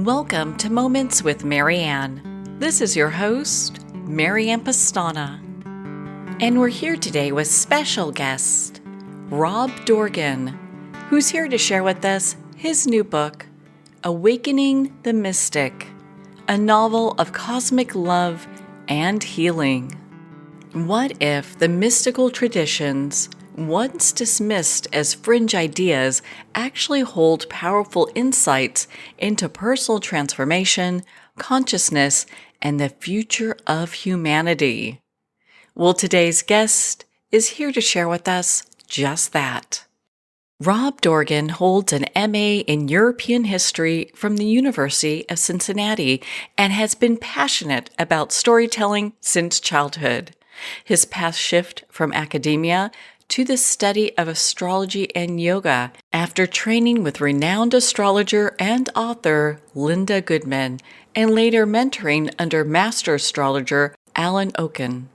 Welcome to Moments with Marianne. This is your host, Marianne Pastana. And we're here today with special guest, Rob Dorgan, who's here to share with us his new book, Awakening the Mystic, a novel of cosmic love and healing. What if the mystical traditions, once dismissed as fringe ideas, actually hold powerful insights into personal transformation, consciousness, and the future of humanity? Well, today's guest is here to share with us just that. Rob Dorgan holds an MA in European History from the University of Cincinnati and has been passionate about storytelling since childhood. His path shift from academia to the study of astrology and yoga after training with renowned astrologer and author Linda Goodman, and later mentoring under master astrologer Alan Oken.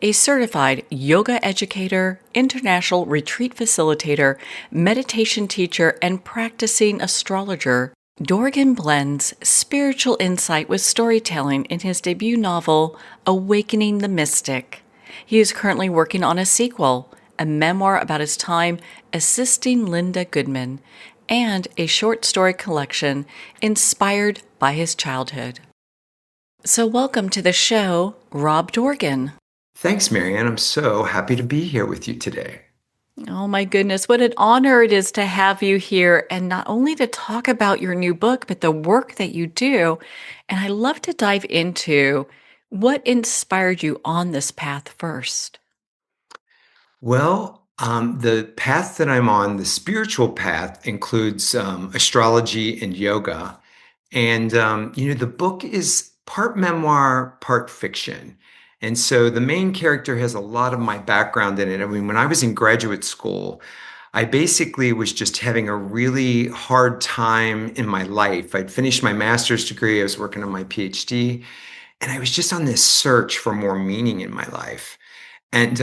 A certified yoga educator, international retreat facilitator, meditation teacher, and practicing astrologer, Dorgan blends spiritual insight with storytelling in his debut novel, Awakening the Mystic. He is currently working on a sequel, a memoir about his time assisting Linda Goodman, and a short story collection inspired by his childhood. So welcome to the show, Rob Dorgan. Thanks, Marianne. I'm so happy to be here with you today. Oh my goodness, what an honor it is to have you here, and not only to talk about your new book, but the work that you do. And I love to dive into what inspired you on this path first. The path that I'm on, the spiritual path, includes astrology and yoga. The book is part memoir, part fiction. And so the main character has a lot of my background in it. I mean, when I was in graduate school, I basically was just having a really hard time in my life. I'd finished my master's degree, I was working on my PhD, and I was just on this search for more meaning in my life. And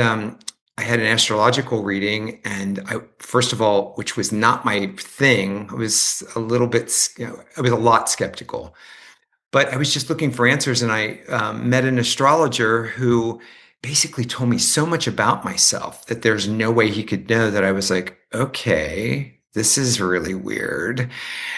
I had an astrological reading, and first of all, which was not my thing, I was a little bit, I was a lot skeptical. But I was just looking for answers, and I met an astrologer who basically told me so much about myself that there's no way he could know that. I was like, okay, this is really weird.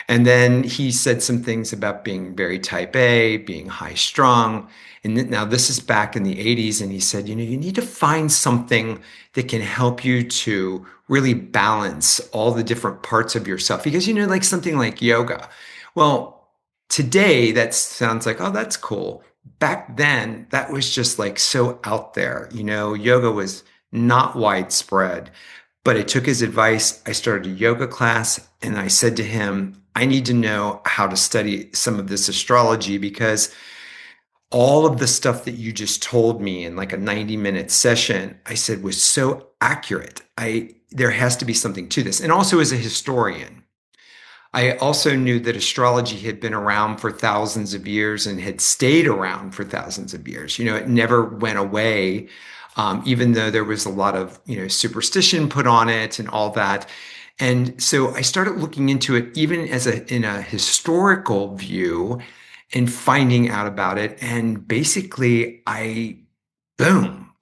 And then he said some things about being very type A, being high strung. And now this is back in the 80s. And he said, you need to find something that can help you to really balance all the different parts of yourself. Because, like something like yoga. Well, today, that sounds like, oh, that's cool. Back then, that was just like so out there. Yoga was not widespread. But I took his advice. I started a yoga class, and I said to him, I need to know how to study some of this astrology, because all of the stuff that you just told me in like a 90-minute session, I said, was so accurate. There has to be something to this. And also, as a historian, I also knew that astrology had been around for thousands of years and had stayed around for thousands of years. It never went away, even though there was a lot of, superstition put on it and all that. And so I started looking into it even in a historical view and finding out about it. And basically I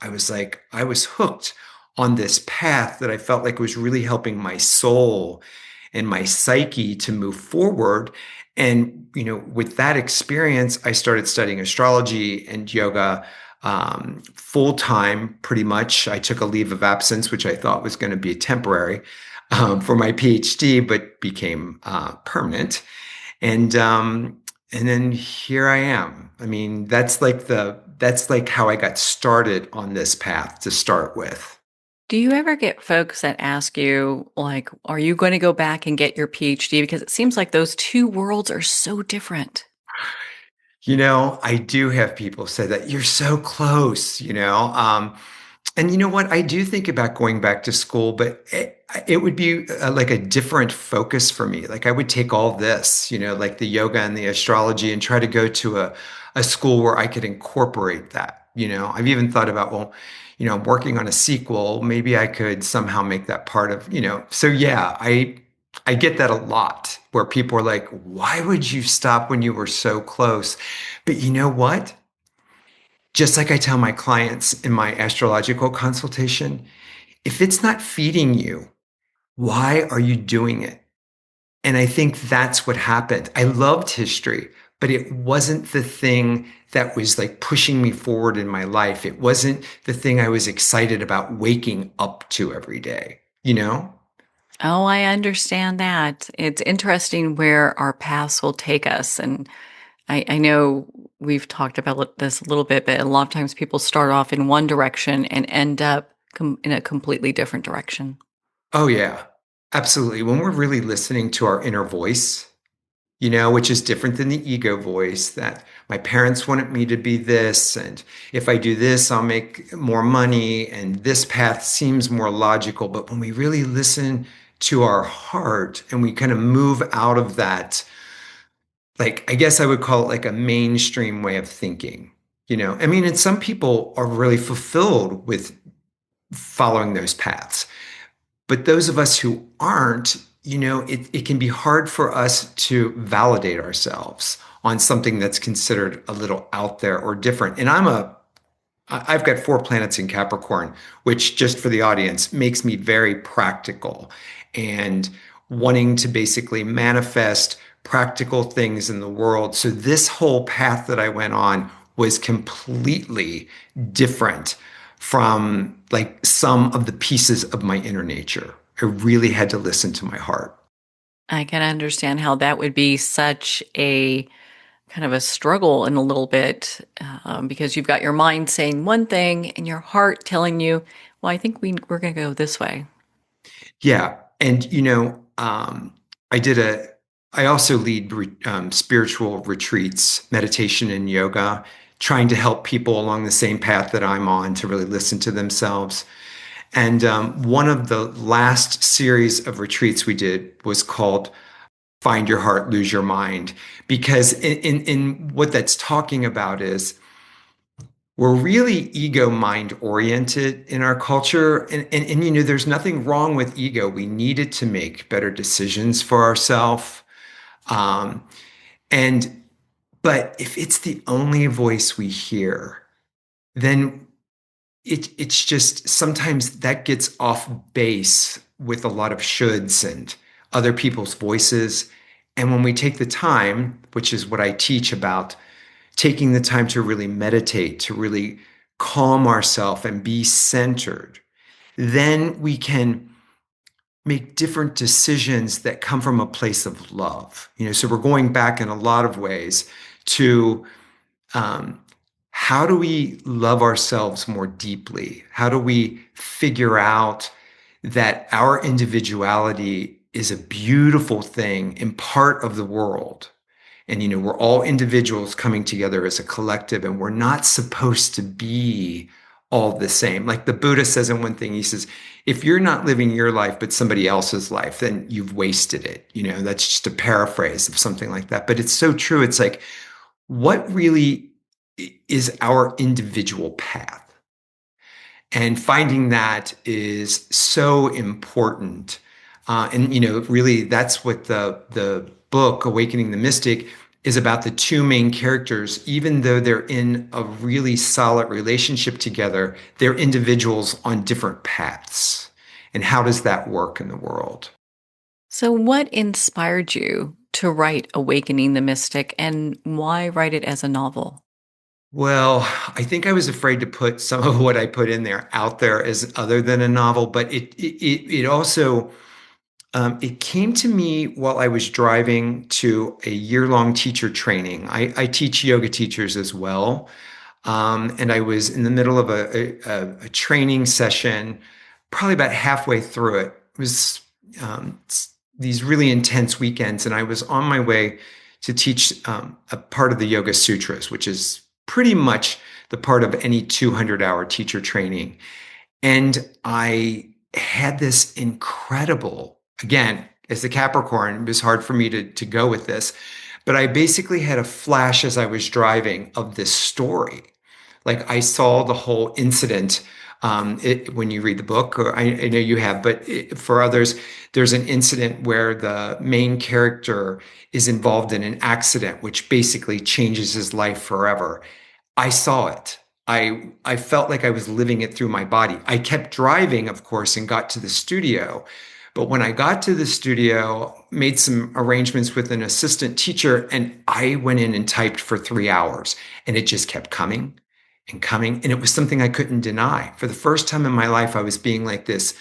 was hooked on this path that I felt like was really helping my soul and my psyche to move forward. And, with that experience, I started studying astrology and yoga full time, pretty much. I took a leave of absence, which I thought was going to be temporary for my PhD, but became permanent. And then here I am. I mean, that's like how I got started on this path to start with. Do you ever get folks that ask you, like, are you going to go back and get your PhD? Because it seems like those two worlds are so different. I do have people say that you're so close, and you know what? I do think about going back to school, but it would be like a different focus for me. Like I would take all this, like the yoga and the astrology, and try to go to a school where I could incorporate that. I've even thought about, well, I'm working on a sequel. Maybe I could somehow make that part of. So yeah, I get that a lot, where people are like, why would you stop when you were so close? But you know what? Just like I tell my clients in my astrological consultation, if it's not feeding you, why are you doing it? And I think that's what happened. I loved history, but it wasn't the thing that was like pushing me forward in my life. It wasn't the thing I was excited about waking up to every day, you know? Oh, I understand that. It's interesting where our paths will take us. And I know we've talked about this a little bit, but a lot of times people start off in one direction and end up in a completely different direction. Oh, yeah, absolutely. When we're really listening to our inner voice, which is different than the ego voice that my parents wanted me to be this. And if I do this, I'll make more money. And this path seems more logical. But when we really listen to our heart and we kind of move out of that, like, I guess I would call it like a mainstream way of thinking. I mean, and some people are really fulfilled with following those paths. But those of us who aren't, it can be hard for us to validate ourselves on something that's considered a little out there or different. And I've got 4 planets in Capricorn, which just for the audience makes me very practical and wanting to basically manifest practical things in the world. So this whole path that I went on was completely different from like some of the pieces of my inner nature. I really had to listen to my heart. I can understand how that would be such a kind of a struggle in a little bit because you've got your mind saying one thing and your heart telling you, well, I think we're going to go this way. Yeah. And, I did I also lead spiritual retreats, meditation and yoga, trying to help people along the same path that I'm on to really listen to themselves. And one of the last series of retreats we did was called Find Your Heart, Lose Your Mind. Because in what that's talking about is we're really ego mind oriented in our culture. And there's nothing wrong with ego. We need it to make better decisions for ourselves. Um, and but if it's the only voice we hear, then it's just sometimes that gets off base with a lot of shoulds and other people's voices. And when we take the time, which is what I teach about, taking the time to really meditate, to really calm ourselves and be centered, then we can make different decisions that come from a place of love. So we're going back in a lot of ways to um, how do we love ourselves more deeply? How do we figure out that our individuality is a beautiful thing and part of the world? And, we're all individuals coming together as a collective, and we're not supposed to be all the same. Like the Buddha says in one thing, he says, if you're not living your life, but somebody else's life, then you've wasted it. That's just a paraphrase of something like that. But it's so true. It's like, what really is our individual path? And finding that is so important. And really, that's what the book Awakening the Mystic is about. The two main characters, even though they're in a really solid relationship together, they're individuals on different paths. And how does that work in the world? So, what inspired you to write Awakening the Mystic, and why write it as a novel? Well, I think I was afraid to put some of what I put in there out there as other than a novel, but it also it came to me while I was driving to a year-long teacher training. I teach yoga teachers as well, and I was in the middle of a training session, probably about halfway through it. It was these really intense weekends, and I was on my way to teach a part of the Yoga Sutras, which is pretty much the part of any 200-hour teacher training. And I had this incredible, again, as the Capricorn, it was hard for me to go with this, but I basically had a flash as I was driving of this story. Like I saw the whole incident when you read the book, or I know you have, but for others, there's an incident where the main character is involved in an accident, which basically changes his life forever. I saw it. I felt like I was living it through my body. I kept driving, of course, and got to the studio. But when I got to the studio, made some arrangements with an assistant teacher, and I went in and typed for 3 hours, and it just kept coming and coming. And it was something I couldn't deny. For the first time in my life, I was being like this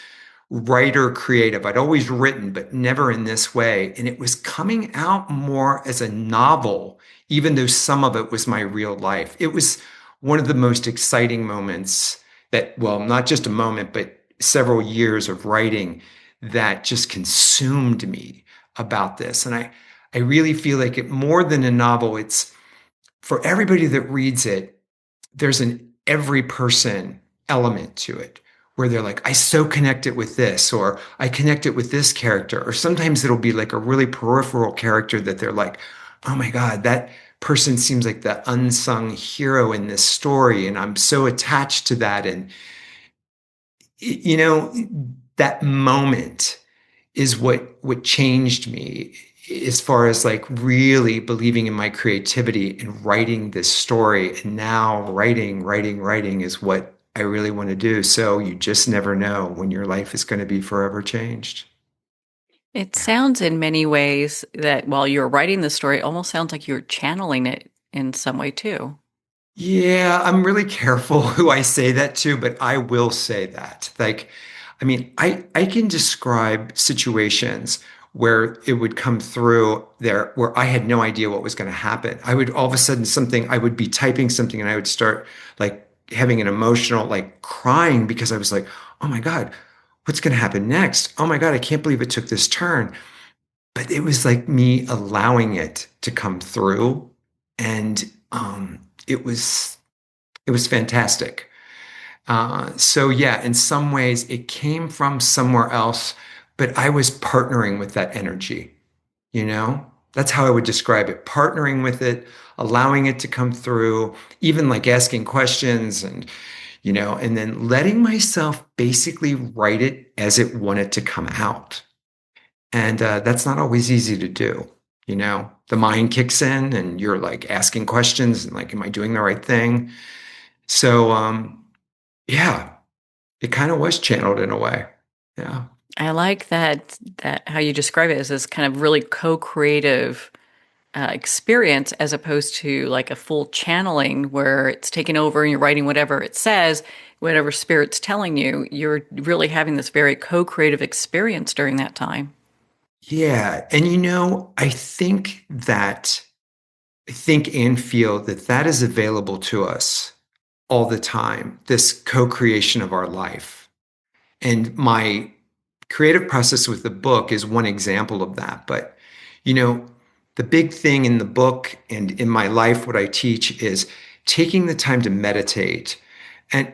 writer creative. I'd always written, but never in this way. And it was coming out more as a novel, even though some of it was my real life. It was one of the most exciting moments that, well, not just a moment, but several years of writing that just consumed me about this. And I really feel like it more than a novel, it's for everybody that reads it, there's an every person element to it where they're like, I so connect it with this, or I connect it with this character. Or sometimes it'll be like a really peripheral character that they're like, oh my God, that person seems like the unsung hero in this story. And I'm so attached to that. And, you know, that moment is what changed me as far as like really believing in my creativity and writing this story. And now writing is what I really want to do. So you just never know when your life is going to be forever changed. It sounds in many ways that while you're writing the story, it almost sounds like you're channeling it in some way too. Yeah, I'm really careful who I say that to, but I will say that. Like, I mean, I can describe situations where it would come through there where I had no idea what was going to happen. I would all of a sudden I would be typing something and I would start like having an emotional, like crying because I was like, oh my God, what's going to happen next? Oh my God, I can't believe it took this turn. But it was like me allowing it to come through. And it was it was fantastic. So yeah, in some ways it came from somewhere else, but I was partnering with that energy, you know? That's how I would describe it. Partnering with it, allowing it to come through, even like asking questions and, and then letting myself basically write it as it wanted to come out. And that's not always easy to do. The mind kicks in and you're like asking questions and like, am I doing the right thing? So, yeah, it kind of was channeled in a way. Yeah. I like that how you describe it as this kind of really co-creative experience as opposed to like a full channeling where it's taken over and you're writing whatever it says, whatever spirit's telling you. You're really having this very co-creative experience during that time. Yeah. And I think and feel that that is available to us all the time, this co-creation of our life. And my creative process with the book is one example of that. But, you know, the big thing in the book and in my life, what I teach is taking the time to meditate. And,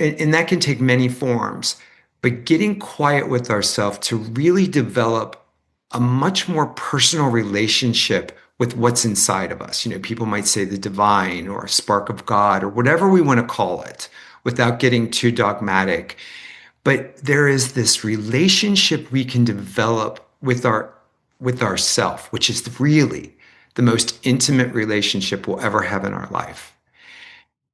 and that can take many forms, but getting quiet with ourselves to really develop a much more personal relationship with what's inside of us. People might say the divine or a spark of God or whatever we want to call it without getting too dogmatic. But there is this relationship we can develop with ourself, which is really the most intimate relationship we'll ever have in our life.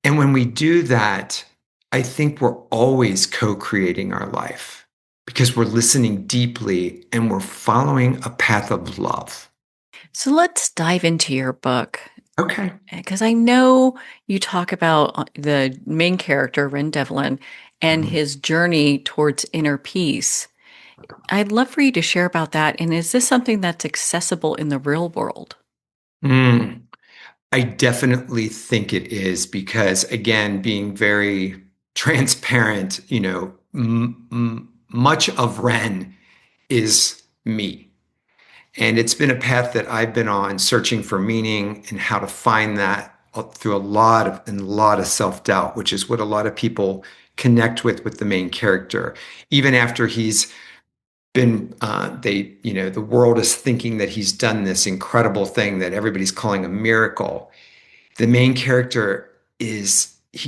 And when we do that, I think we're always co-creating our life because we're listening deeply and we're following a path of love. So let's dive into your book. Okay. Because I know you talk about the main character, Ren Devlin, and Mhm. his journey towards inner peace. I'd love for you to share about that. And is this something that's accessible in the real world? Mm, I definitely think it is because, again, being very transparent, much of Ren is me. And it's been a path that I've been on searching for meaning and how to find that through a lot of self-doubt, which is what a lot of people connect with the main character. Even after he's been the world is thinking that he's done this incredible thing that everybody's calling a miracle. The main character he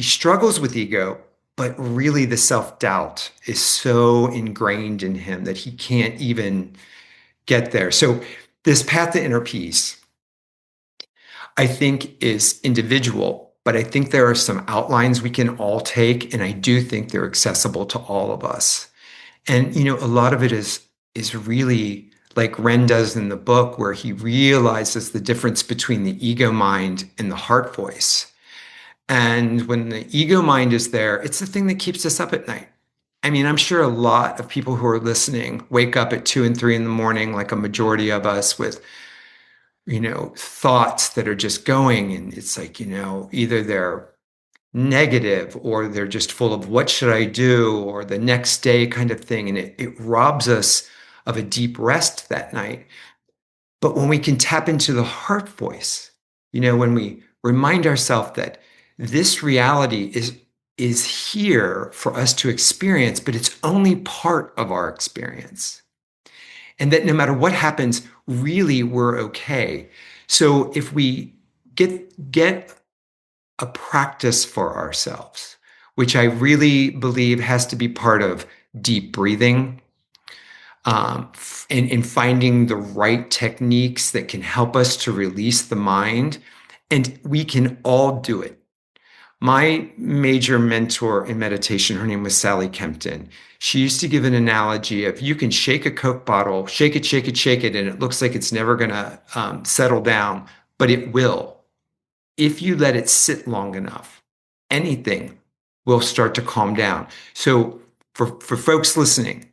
struggles with ego, but really the self-doubt is so ingrained in him that he can't even get there. So this path to inner peace, I think, is individual, but I think there are some outlines we can all take, and I do think they're accessible to all of us. And a lot of it is really like Ren does in the book, where he realizes the difference between the ego mind and the heart voice. And when the ego mind is there, it's the thing that keeps us up at night. I mean, I'm sure a lot of people who are listening wake up at 2 and 3 in the morning, like a majority of us, with thoughts that are just going. And it's like, either they're negative or they're just full of what should I do or the next day kind of thing. And it robs us of a deep rest that night. But when we can tap into the heart voice, when we remind ourselves that this reality is here for us to experience, but it's only part of our experience. And that no matter what happens, really we're okay. So if we get a practice for ourselves, which I really believe has to be part of deep breathing, and in finding the right techniques that can help us to release the mind. And we can all do it. My major mentor in meditation, her name was Sally Kempton. She used to give an analogy of you can shake a Coke bottle, shake it, shake it, shake it, and it looks like it's never going to settle down, but it will. If you let it sit long enough, anything will start to calm down. So for folks listening,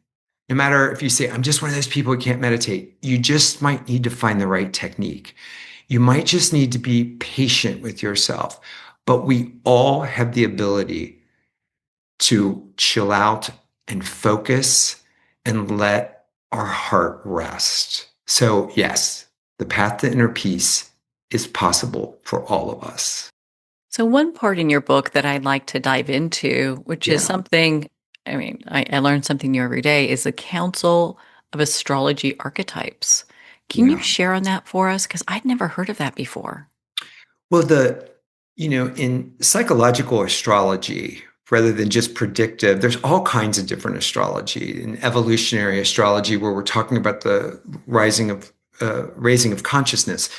no matter if you say, I'm just one of those people who can't meditate, you just might need to find the right technique. You might just need to be patient with yourself. But we all have the ability to chill out and focus and let our heart rest. So yes, the path to inner peace is possible for all of us. So one part in your book that I'd like to dive into, which is something, I learn something new every day, is the Council of Astrology Archetypes. Can you share on that for us? Because I'd never heard of that before. Well, in psychological astrology, rather than just predictive, there's all kinds of different astrology. In evolutionary astrology, where we're talking about the raising of consciousness,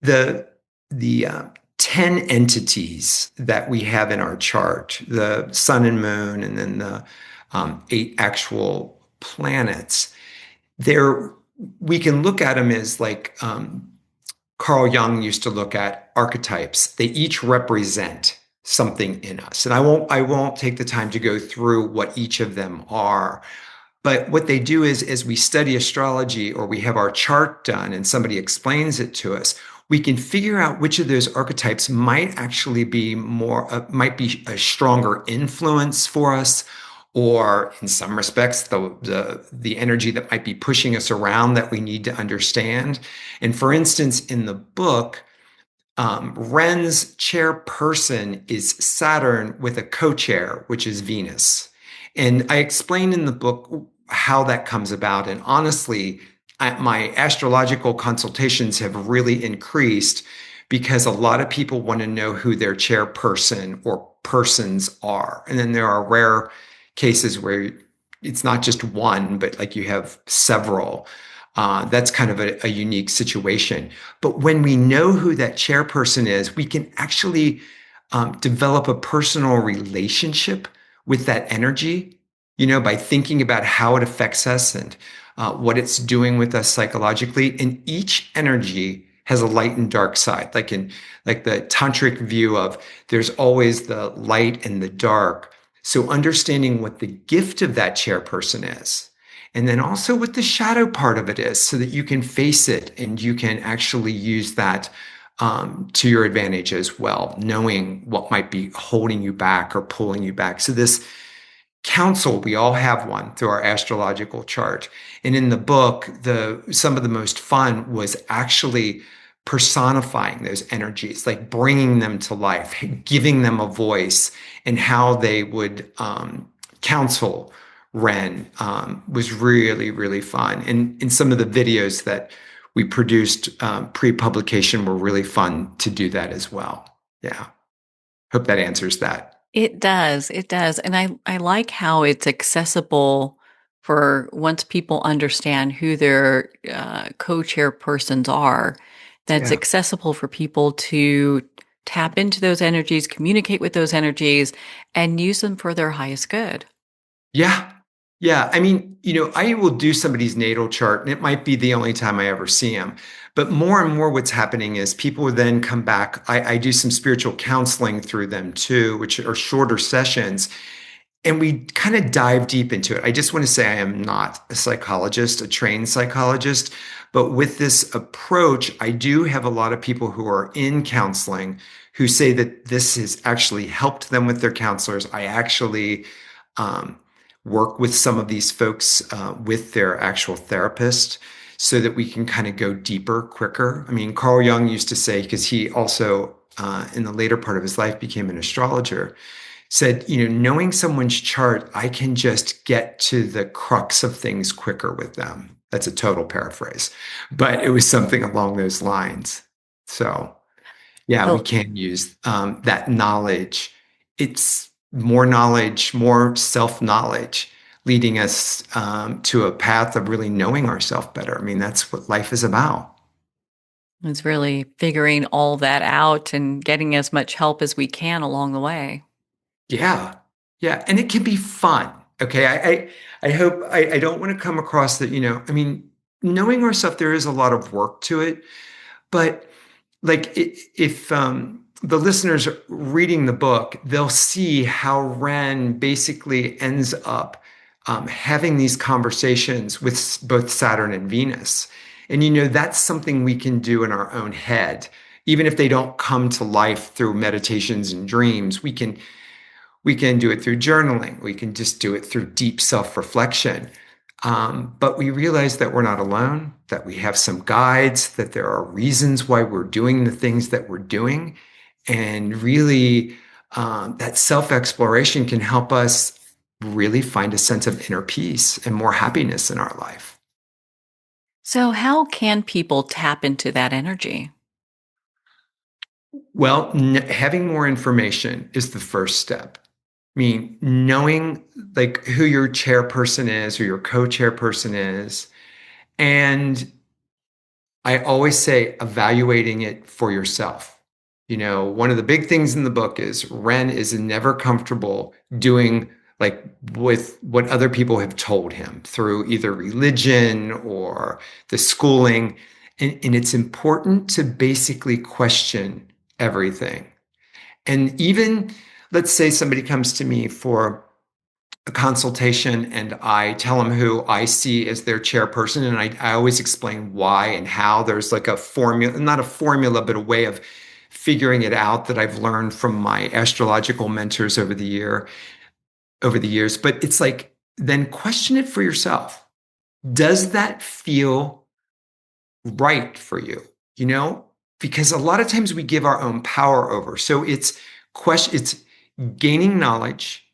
the 10 entities that we have in our chart, the sun and moon, and then the 8 actual planets, we can look at them as like Carl Jung used to look at archetypes. They each represent something in us. And I won't take the time to go through what each of them are. But what they do is, as we study astrology or we have our chart done and somebody explains it to us, we can figure out which of those archetypes might actually be might be a stronger influence for us, or in some respects, the energy that might be pushing us around that we need to understand. And for instance, in the book, Ren's chairperson is Saturn with a co-chair, which is Venus. And I explain in the book how that comes about. And honestly, my astrological consultations have really increased because a lot of people want to know who their chairperson or persons are. And then there are rare cases where it's not just one, but like you have several. That's kind of a unique situation. But when we know who that chairperson is, we can actually develop a personal relationship with that energy, by thinking about how it affects us and what it's doing with us psychologically. And each energy has a light and dark side, like the tantric view of there's always the light and the dark. So understanding what the gift of that chairperson is, and then also what the shadow part of it is, so that you can face it and you can actually use that to your advantage as well, knowing what might be holding you back or pulling you back. So this council, we all have one through our astrological chart. And in the book, some of the most fun was actually personifying those energies, like bringing them to life, giving them a voice, and how they would counsel Ren was really, really fun. And in some of the videos that we produced pre-publication were really fun to do that as well. Yeah. Hope that answers that. It does. It does. And I like how it's accessible for once people understand who their co-chairpersons are, that's Yeah. accessible for people to tap into those energies, communicate with those energies, and use them for their highest good. Yeah. Yeah. I mean, I will do somebody's natal chart, and it might be the only time I ever see them. But more and more, what's happening is people will then come back. I do some spiritual counseling through them too, which are shorter sessions. And we kind of dive deep into it. I just want to say I am not a psychologist, a trained psychologist, but with this approach, I do have a lot of people who are in counseling who say that this has actually helped them with their counselors. I actually um, work with some of these folks with their actual therapist so that we can kind of go deeper, quicker. I mean, Carl Jung used to say, because he also, in the later part of his life, became an astrologer, said, knowing someone's chart, I can just get to the crux of things quicker with them. That's a total paraphrase, but it was something along those lines. So, yeah, we Oh, can use that knowledge. It's more knowledge, more self knowledge, leading us to a path of really knowing ourselves better. I mean, that's what life is about. it's really figuring all that out and getting as much help as we can along the way. Yeah. Yeah. And it can be fun. Okay. I hope I don't want to come across that, I mean, knowing ourselves, there is a lot of work to it. But like if the listeners are reading the book, they'll see how Ren basically ends up having these conversations with both Saturn and Venus. And that's something we can do in our own head. Even if they don't come to life through meditations and dreams, we can do it through journaling. We can just do it through deep self-reflection. But we realize that we're not alone, that we have some guides, that there are reasons why we're doing the things that we're doing. And really, that self-exploration can help us really find a sense of inner peace and more happiness in our life. So, how can people tap into that energy? Well, having more information is the first step. I mean, knowing like who your chairperson is or your co-chairperson is. And I always say evaluating it for yourself. One of the big things in the book is Ren is never comfortable doing like with what other people have told him through either religion or the schooling. And it's important to basically question everything. And even let's say somebody comes to me for a consultation and I tell them who I see as their chairperson. And I always explain why and how. There's like a formula, not a formula, but a way of figuring it out that I've learned from my astrological mentors over the years. But it's like, then question it for yourself. Does that feel right for you? Because a lot of times we give our own power over. So it's gaining knowledge,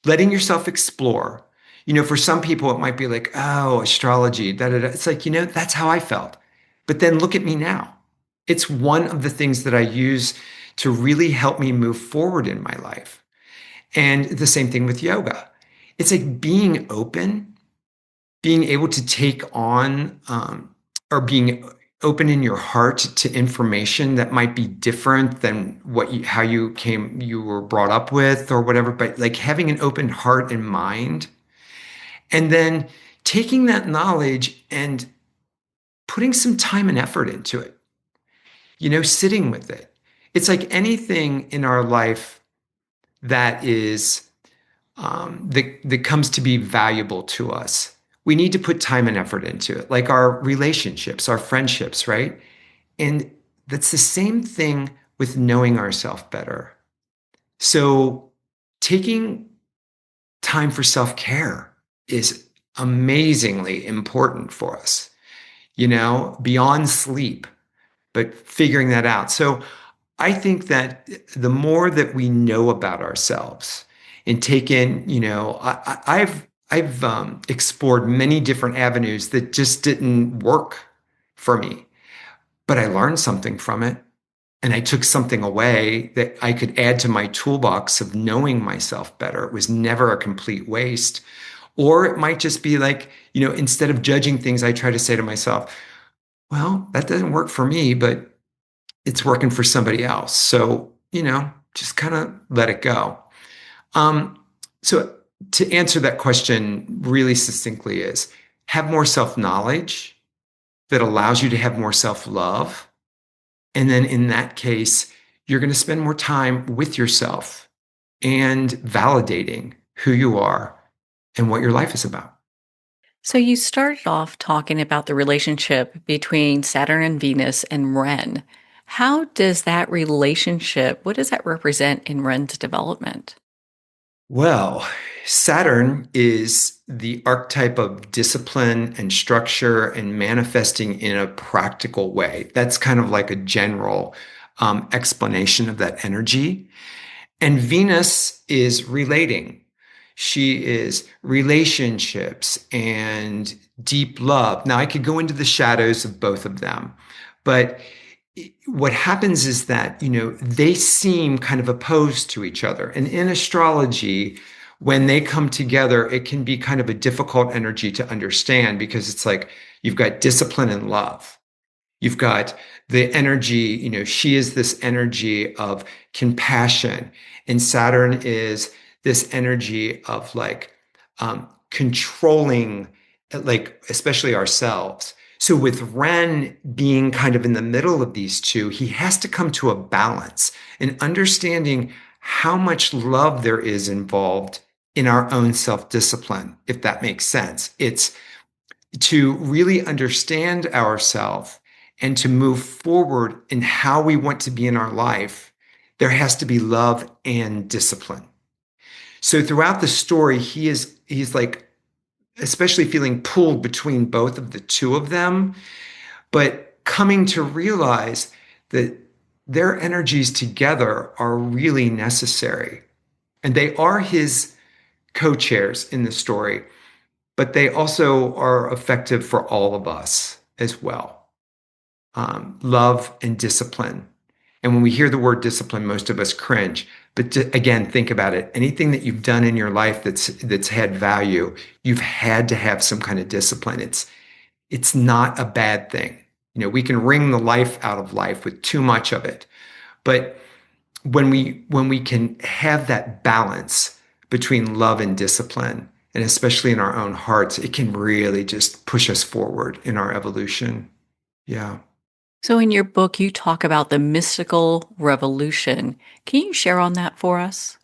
letting yourself explore. For some people, it might be like, oh, astrology, da da da. It's like, that's how I felt. But then look at me now. It's one of the things that I use to really help me move forward in my life. And the same thing with yoga. It's like being open, being able to take on or being open in your heart to information that might be different than how you were brought up with or whatever, but like having an open heart and mind, and then taking that knowledge and putting some time and effort into it, sitting with it. It's like anything in our life that is that comes to be valuable to us. We need to put time and effort into it, like our relationships, our friendships, right? And that's the same thing with knowing ourselves better. So taking time for self-care is amazingly important for us, beyond sleep, but figuring that out. So I think that the more that we know about ourselves and take in, I've explored many different avenues that just didn't work for me, but I learned something from it. and I took something away that I could add to my toolbox of knowing myself better. It was never a complete waste. Or it might just be like, instead of judging things, I try to say to myself, well, that doesn't work for me, but it's working for somebody else. So, just kind of let it go. Um, so to answer that question really succinctly is have more self-knowledge that allows you to have more self-love. And then in that case, you're going to spend more time with yourself and validating who you are and what your life is about. So you started off talking about the relationship between Saturn and Venus and Ren. How does that relationship, what does that represent in Ren's development? Well, Saturn is the archetype of discipline and structure and manifesting in a practical way. That's kind of like a general explanation of that energy. And Venus is relating. She is relationships and deep love. Now, I could go into the shadows of both of them, but what happens is that, they seem kind of opposed to each other. And in astrology, when they come together, it can be kind of a difficult energy to understand because it's like you've got discipline and love. You've got the energy, she is this energy of compassion, and Saturn is this energy of like controlling, like especially ourselves. So with Ren being kind of in the middle of these two, he has to come to a balance and understanding how much love there is involved in our own self-discipline, if that makes sense. It's to really understand ourselves and to move forward in how we want to be in our life, there has to be love and discipline. So throughout the story, he's like especially feeling pulled between both of the two of them, but coming to realize that their energies together are really necessary. And they are his co-chairs in the story, but they also are effective for all of us as well. Love and discipline. And when we hear the word discipline, most of us cringe. But again, think about it. Anything that you've done in your life that's had value, you've had to have some kind of discipline. It's not a bad thing. We can wring the life out of life with too much of it. But when we can have that balance between love and discipline, and especially in our own hearts, it can really just push us forward in our evolution. Yeah. So in your book, you talk about the mystical revolution. Can you share on that for us?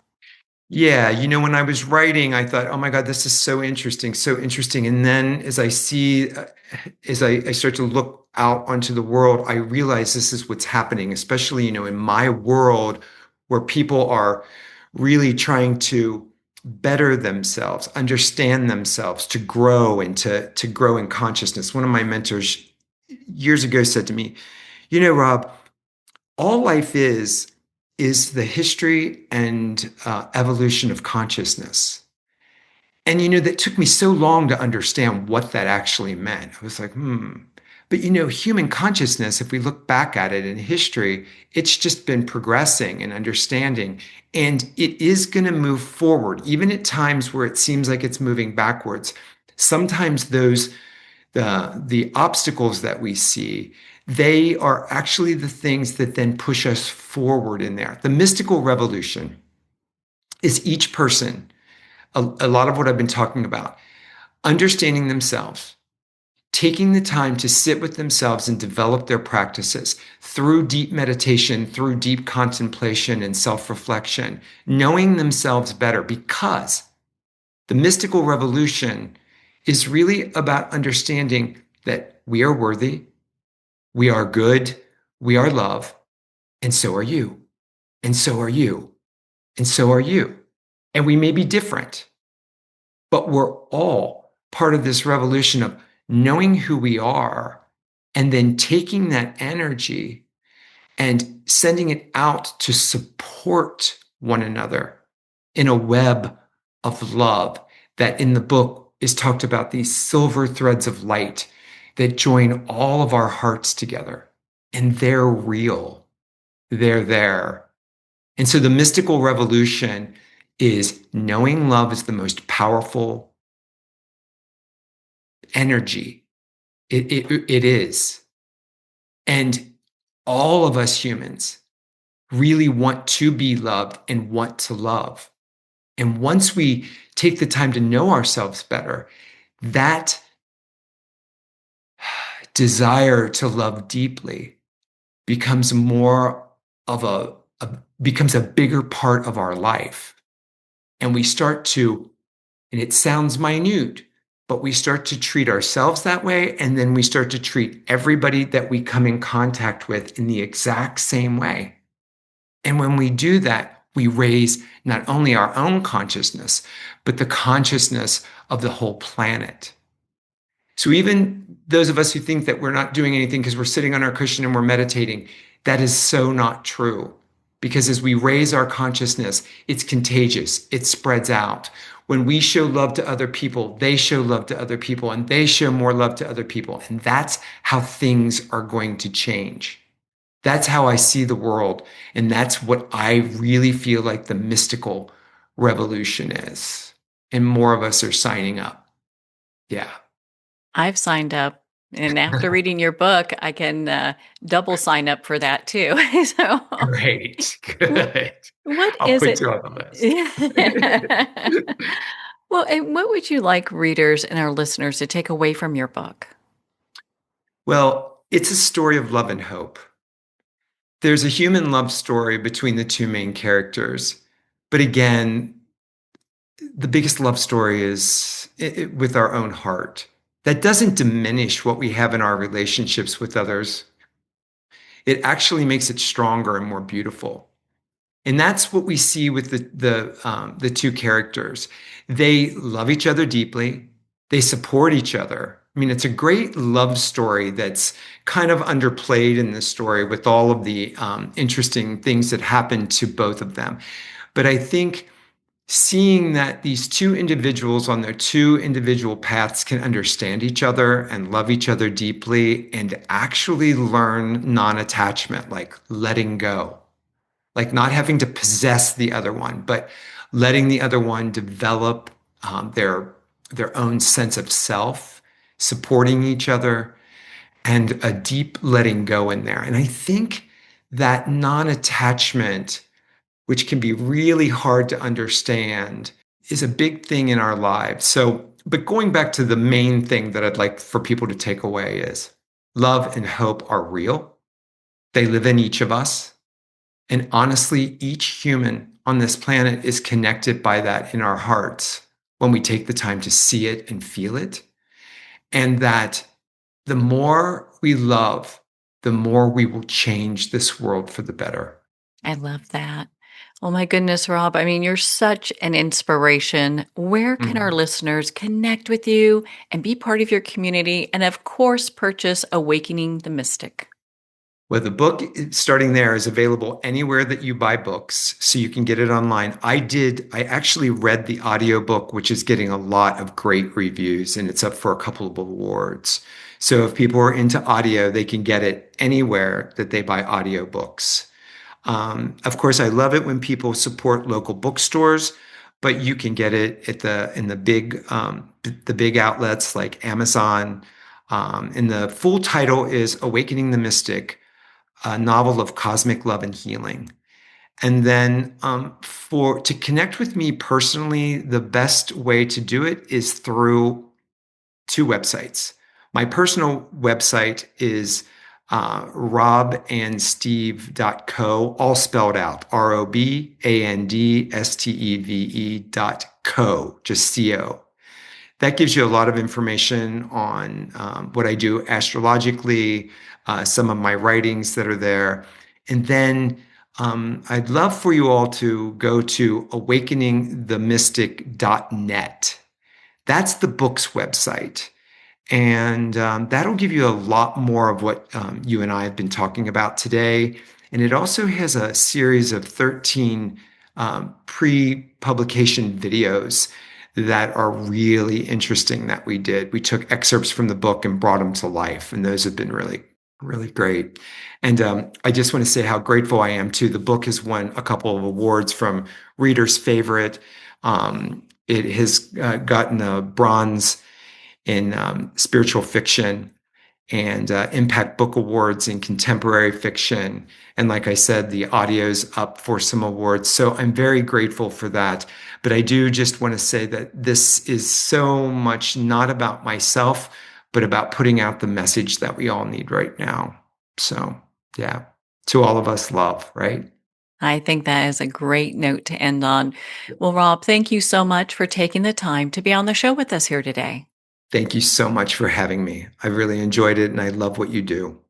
Yeah, when I was writing, I thought, oh my God, this is so interesting, so interesting. And then as I see, as I start to look out onto the world, I realize this is what's happening, especially, in my world where people are really trying to better themselves, understand themselves, to grow and to grow in consciousness. One of my mentors years ago said to me, Rob, all life is the history and evolution of consciousness. And that took me so long to understand what that actually meant. I was like, But human consciousness, if we look back at it in history, it's just been progressing and understanding. And it is going to move forward, even at times where it seems like it's moving backwards. Sometimes the obstacles that we see, they are actually the things that then push us forward in there. The mystical revolution is each person, a lot of what I've been talking about, understanding themselves, taking the time to sit with themselves and develop their practices through deep meditation, through deep contemplation and self-reflection, knowing themselves better, because the mystical revolution is really about understanding that we are worthy, we are good, we are love, and so are you, and so are you, and so are you. And we may be different, but we're all part of this revolution of knowing who we are and then taking that energy and sending it out to support one another in a web of love that in the book is talked about, these silver threads of light that join all of our hearts together. And they're real. they're there. And so the mystical revolution is knowing love is the most powerful energy. It is. And all of us humans really want to be loved and want to love. And once we take the time to know ourselves better, that desire to love deeply becomes more of becomes a bigger part of our life. And we start to, and it sounds minute, but we start to treat ourselves that way. And then we start to treat everybody that we come in contact with in the exact same way. And when we do that, we raise not only our own consciousness, but the consciousness of the whole planet. So even those of us who think that we're not doing anything because we're sitting on our cushion and we're meditating, that is so not true. Because as we raise our consciousness, it's contagious. It spreads out. When we show love to other people, they show love to other people, and they show more love to other people. And that's how things are going to change. That's how I see the world. And that's what I really feel like the mystical revolution is. And more of us are signing up. Yeah. I've signed up. And after reading your book, I can double sign up for that too. So, Great. wh- Good. what I'll is put it? you on the list. Well, and what would you like readers and our listeners to take away from your book? Well, it's a story of love and hope. There's a human love story between the two main characters. But again, the biggest love story is with our own heart. That doesn't diminish what we have in our relationships with others. It actually makes it stronger and more beautiful. And that's what we see with the two characters. They love each other deeply. They support each other. I mean, it's a great love story that's kind of underplayed in the story with all of the interesting things that happen to both of them. But I think seeing that these two individuals on their two individual paths can understand each other and love each other deeply and actually learn non-attachment, like letting go, like not having to possess the other one, but letting the other one develop their own sense of self, supporting each other, and a deep letting go in there. And I think that non-attachment, which can be really hard to understand, is a big thing in our lives. So, but going back to the main thing that I'd like for people to take away is love and hope are real. They live in each of us. And honestly, each human on this planet is connected by that in our hearts when we take the time to see it and feel it. And that the more we love, the more we will change this world for the better. I love that. Oh my goodness, Rob. I mean, you're such an inspiration. Where can our Mhm. listeners connect with you and be part of your community? And of course, purchase Awakening the Mystic. Well, the book, starting there, is available anywhere that you buy books, so you can get it online. I actually read the audiobook, which is getting a lot of great reviews, and it's up for a couple of awards. So if people are into audio, they can get it anywhere that they buy audiobooks. Of course, I love it when people support local bookstores, but you can get it at the big outlets like Amazon. And the full title is Awakening the Mystic, a novel of cosmic love and healing. And then for to connect with me personally, the best way to do it is through two websites. My personal website is robandsteve.co, all spelled out, ROBANDSTEVE.co, just CO. That gives you a lot of information on what I do astrologically, some of my writings that are there. And then I'd love for you all to go to awakeningthemystic.net. That's the book's website. And that'll give you a lot more of what you and I have been talking about today. And it also has a series of 13 pre-publication videos that are really interesting that we did. We took excerpts from the book and brought them to life, and those have been really Really great. And I just want to say how grateful I am too. The book has won a couple of awards from Reader's Favorite. It has gotten a bronze in spiritual fiction and Impact Book Awards in contemporary fiction. And like I said, the audio's up for some awards. So I'm very grateful for that. But I do just want to say that this is so much not about myself, but about putting out the message that we all need right now. So, yeah, to all of us, love, right? I think that is a great note to end on. Well, Rob, thank you so much for taking the time to be on the show with us here today. Thank you so much for having me. I really enjoyed it and I love what you do.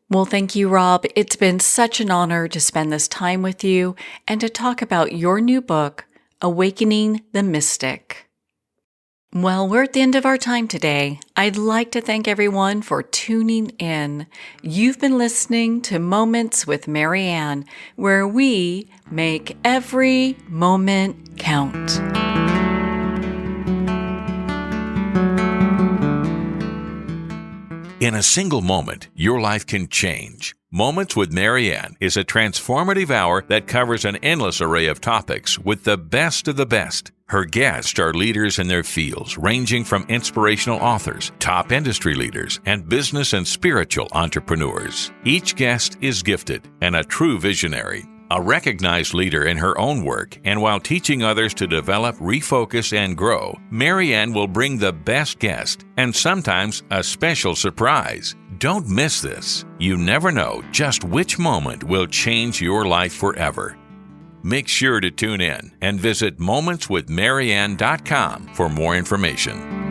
Well, thank you, Rob. It's been such an honor to spend this time with you and to talk about your new book, Awakening the Mystic. Well, we're at the end of our time today. I'd like to thank everyone for tuning in. You've been listening to Moments with Mary Ann, where we make every moment count. In a single moment, your life can change. Moments with Mary Ann is a transformative hour that covers an endless array of topics with the best of the best. Her guests are leaders in their fields, ranging from inspirational authors, top industry leaders, and business and spiritual entrepreneurs. Each guest is gifted and a true visionary, a recognized leader in her own work, and while teaching others to develop, refocus, and grow, Mary Ann will bring the best guest and sometimes a special surprise. Don't miss this. You never know just which moment will change your life forever. Make sure to tune in and visit momentswithmaryann.com for more information.